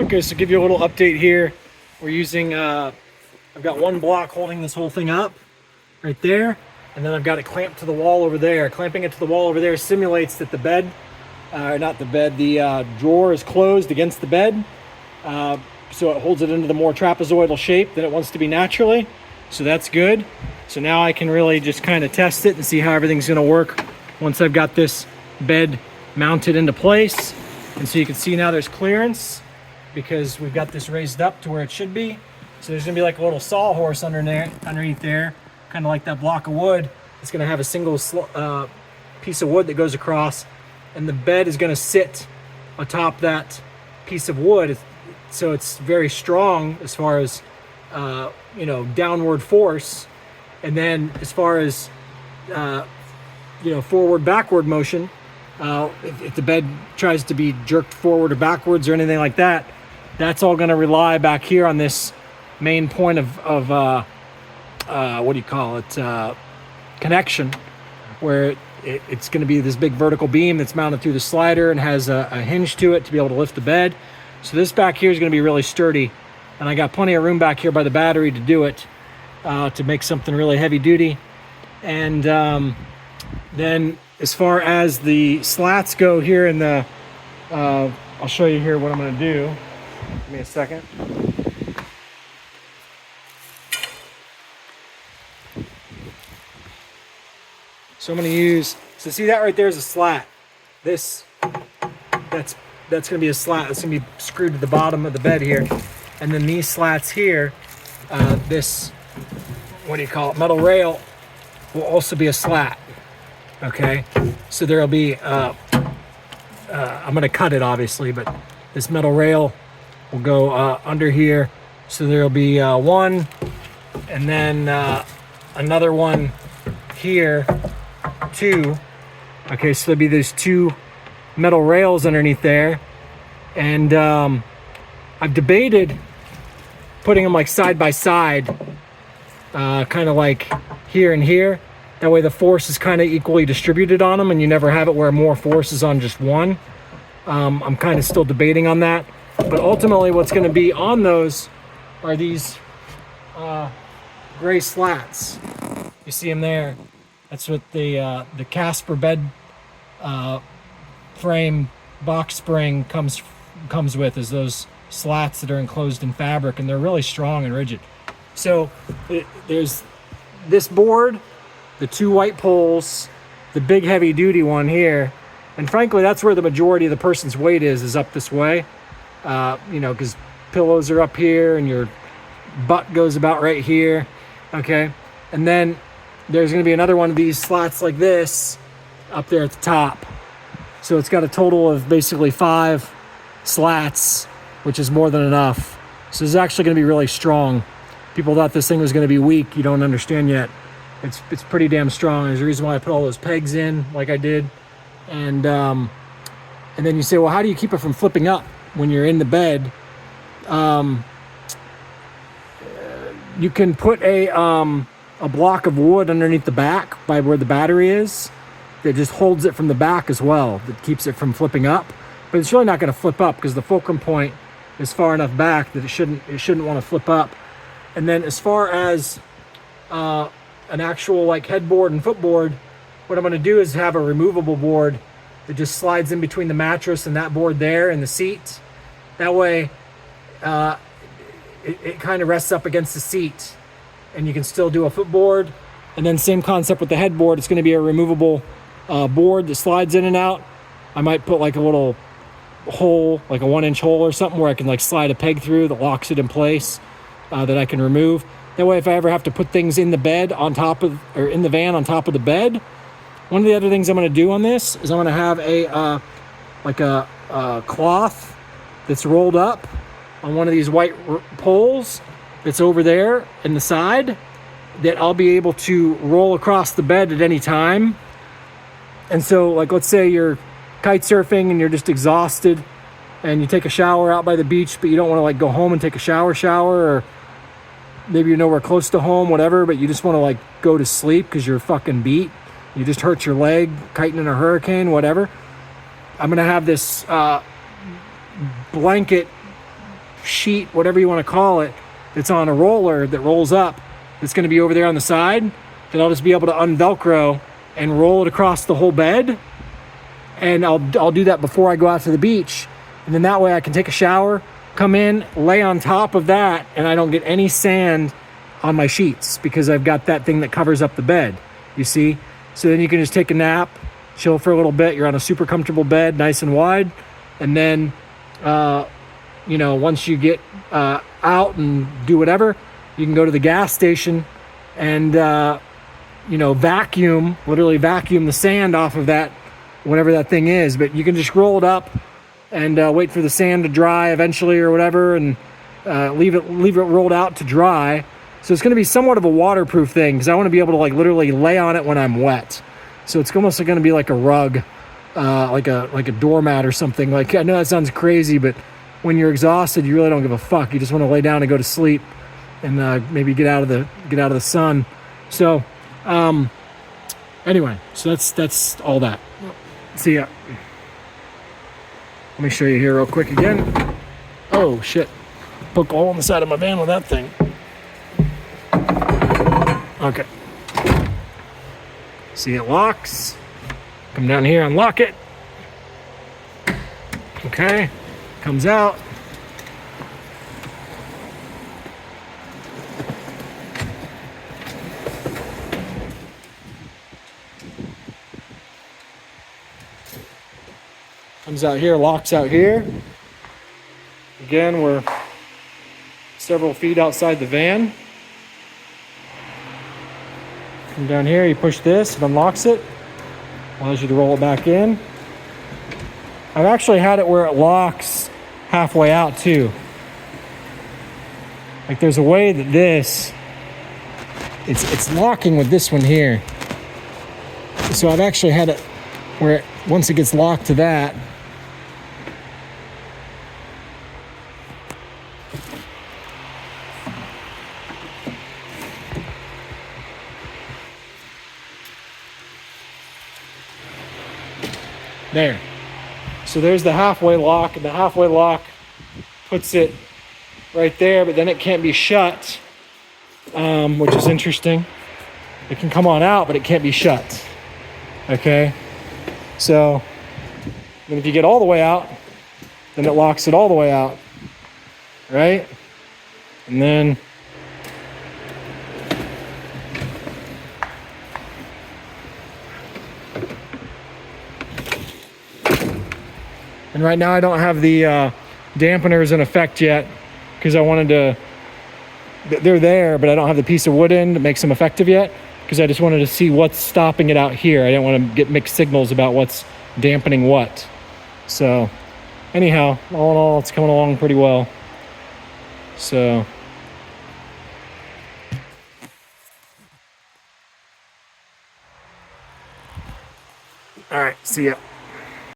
Okay, so give you a little update here. We're using, I've got one block holding this whole thing up right there, and then I've got it clamped to the wall over there. Clamping it to the wall over there simulates that the bed, not the bed, the drawer is closed against the bed. So it holds it into the more trapezoidal shape that it wants to be naturally. So that's good. So now I can really just kind of test it and see how everything's gonna work once I've got this bed mounted into place. And so you can see now there's clearance because we've got this raised up to where it should be. So there's gonna be like a little sawhorse underneath there, kind of like that block of wood. It's gonna have a single piece of wood that goes across, and the bed is gonna sit atop that piece of wood. So it's very strong as far as downward force. And then as far as forward backward motion, if the bed tries to be jerked forward or backwards or anything like that, that's all going to rely back here on this main point of connection, where it's going to be this big vertical beam that's mounted through the slider and has a hinge to it to be able to lift the bed. So this back here is going to be really sturdy, and I got plenty of room back here by the battery to do it, to make something really heavy duty. And then as far as the slats go here in the, I'll show you here what I'm going to do. Give me a second. So I'm going to use, so see that right there is a slat. That's going to be a slat. That's going to be screwed to the bottom of the bed here. And then these slats here, this, metal rail will also be a slat. Okay, so there'll be, I'm going to cut it obviously, but this metal rail will go under here. So there'll be one, and then another one here, two. Okay, so there'll be these two metal rails underneath there. And I've debated putting them like side by side, kind of like here and here. That way the force is kind of equally distributed on them, and you never have it where more force is on just one. I'm kind of still debating on that. But ultimately what's going to be on those are these gray slats. You see them there. That's what the Casper bed frame box spring comes with, is those slats that are enclosed in fabric, and they're really strong and rigid. So there's this board, the two white poles, the big heavy duty one here, and frankly that's where the majority of the person's weight is up this way, because pillows are up here and your butt goes about right here. Okay, and then there's going to be another one of these slats like this up there at the top. So it's got a total of basically 5 slats, which is more than enough. So this is actually going to be really strong. People thought this thing was going to be weak. You don't understand yet. It's pretty damn strong. There's a reason why I put all those pegs in like I did. And then you say, well, how do you keep it from flipping up when you're in the bed? You can put a block of wood underneath the back by where the battery is. That just holds it from the back as well. That keeps it from flipping up. But it's really not going to flip up because the fulcrum point is far enough back that it shouldn't want to flip up. And then as far as an actual like headboard and footboard, what I'm going to do is have a removable board that just slides in between the mattress and that board there and the seat. That way it kind of rests up against the seat, and you can still do a footboard. And then same concept with the headboard. It's going to be a removable board that slides in and out. I might put like a little hole, like a 1-inch hole or something, where I can like slide a peg through that locks it in place, that I can remove. That way, if I ever have to put things in the bed on top of, or in the van on top of the bed, one of the other things I'm going to do on this is I'm going to have a cloth that's rolled up on one of these white poles that's over there in the side, that I'll be able to roll across the bed at any time. And so, like, let's say you're kite surfing and you're just exhausted, and you take a shower out by the beach, but you don't want to like go home and take a shower, or maybe you're nowhere close to home, whatever, but you just want to like go to sleep because you're fucking beat. You just hurt your leg kiting in a hurricane, whatever. I'm going to have this blanket sheet, whatever you want to call it, that's on a roller that rolls up, that's going to be over there on the side, that I'll just be able to unvelcro and roll it across the whole bed. And I'll do that before I go out to the beach. And then that way I can take a shower, come in, lay on top of that, and I don't get any sand on my sheets because I've got that thing that covers up the bed, you see? So then you can just take a nap, chill for a little bit. You're on a super comfortable bed, nice and wide. And then, once you get out and do whatever, you can go to the gas station and, literally vacuum the sand off of that, whatever that thing is. But you can just roll it up and wait for the sand to dry eventually or whatever, and leave it rolled out to dry. So it's going to be somewhat of a waterproof thing because I want to be able to literally lay on it when I'm wet. So it's almost going to be like a rug, like a doormat or something. Like, I know that sounds crazy, but when you're exhausted, you really don't give a fuck. You just want to lay down and go to sleep, and maybe get out of the sun. So anyway, so that's all that. See ya. Let me show you here real quick again. Oh shit! Poke a hole in the side of my van with that thing. Okay. See, it locks. Come down here, unlock it. Okay. Comes out. Comes out here, locks out here. Again, we're several feet outside the van. Come down here, you push this, it unlocks it. Allows you to roll it back in. I've actually had it where it locks halfway out too. Like, there's a way that it's locking with this one here. So I've actually had it where once it gets locked to that, there. So there's the halfway lock, and the halfway lock puts it right there, but then it can't be shut, which is interesting. It can come on out, but it can't be shut. Okay? So then if you get all the way out, then it locks it all the way out. Right? And then right now I don't have the dampeners in effect yet because I wanted to, they're there, but I don't have the piece of wood in that makes them effective yet because I just wanted to see what's stopping it out here. I didn't want to get mixed signals about what's dampening what. So anyhow, all in all, it's coming along pretty well. So all right, see ya.